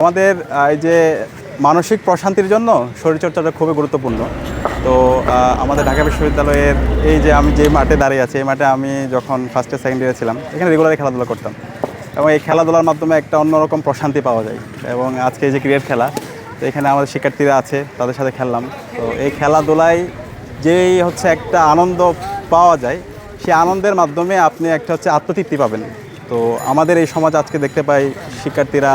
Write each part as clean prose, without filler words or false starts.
আমাদের এই যে মানসিক প্রশান্তির জন্য শরীরচর্চাটা খুবই গুরুত্বপূর্ণ। তো আমাদের ঢাকা বিশ্ববিদ্যালয়ের এই যে আমি যে মাঠে দাঁড়িয়ে আছি, এই মাঠে আমি যখন ফার্স্ট ইয়ার সেকেন্ড ইয়ারে ছিলাম, এখানে রেগুলারই খেলাধুলা করতাম এবং এই খেলাধুলার মাধ্যমে একটা অন্যরকম প্রশান্তি পাওয়া যায়। এবং আজকে এই যে ক্রিকেট খেলা, তো এখানে আমাদের শিক্ষার্থীরা আছে, তাদের সাথে খেললাম। তো এই খেলাধুলায় যেই হচ্ছে একটা আনন্দ পাওয়া যায়, সেই আনন্দের মাধ্যমে আপনি একটা হচ্ছে আত্মতৃপ্তি পাবেন। তো আমাদের এই সমাজ আজকে দেখতে পাই শিক্ষার্থীরা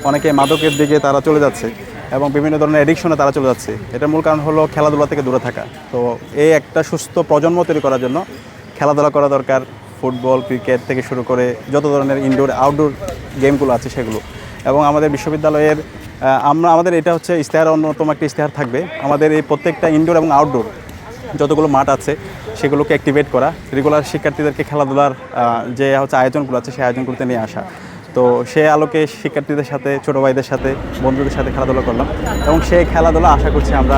অনেকে মাদকের দিকে তারা চলে যাচ্ছে এবং বিভিন্ন ধরনের অ্যাডিকশনে তারা চলে যাচ্ছে। এটার মূল কারণ হলো খেলাধুলা থেকে দূরে থাকা। তো এই একটা সুস্থ প্রজন্ম তৈরি করার জন্য খেলাধুলা করা দরকার। ফুটবল, ক্রিকেট থেকে শুরু করে যত ধরনের ইনডোর আউটডোর গেমগুলো আছে সেগুলো। এবং আমাদের বিশ্ববিদ্যালয়ের আমাদের এটা হচ্ছে ইশতেহার, অন্যতম একটা ইশতেহার থাকবে আমাদের এই প্রত্যেকটা ইনডোর এবং আউটডোর যতগুলো মাঠ আছে সেগুলোকে অ্যাক্টিভেট করা, রেগুলার শিক্ষার্থীদেরকে খেলাধুলার যে হচ্ছে আয়োজনগুলো আছে সেই আয়োজনগুলোতে নিয়ে আসা। তো সেই আলোকে শিক্ষার্থীদের সাথে, ছোটো ভাইদের সাথে, বন্ধুদের সাথে খেলাধুলা করলাম এবং সেই খেলাধুলা আশা করছি আমরা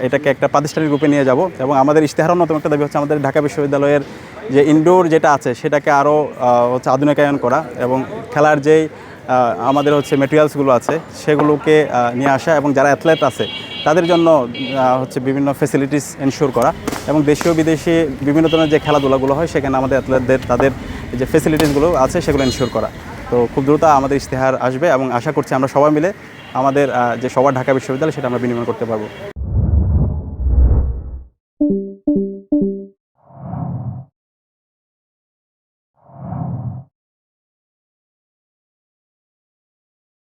এটাকে একটা প্রাতিষ্ঠানিক রূপে নিয়ে যাব। এবং আমাদের ইশতেহার অন্যতম একটা দাবি হচ্ছে আমাদের ঢাকা বিশ্ববিদ্যালয়ের যে ইনডোর যেটা আছে সেটাকে আরও হচ্ছে আধুনিকায়ন করা এবং খেলার যেই আমাদের হচ্ছে মেটেরিয়ালসগুলো আছে সেগুলোকে নিয়ে আসা এবং যারা অ্যাথলেট আছে তাদের জন্য হচ্ছে বিভিন্ন ফ্যাসিলিটিস এনশিওর করা এবং দেশীয় বিদেশি বিভিন্ন ধরনের যে খেলাধুলাগুলো হয় সেখানে আমাদের অ্যাথলেটদের তাদের যে ফ্যাসিলিটিসগুলো আছে সেগুলো এনশিওর করা। তো খুব দ্রুত আমাদের ইশতেহার আসবে এবং আশা করছি আমরা সবাই মিলে আমাদের যে সবার ঢাকা বিশ্ববিদ্যালয় সেটা আমরা বিনিময় করতে পারবো।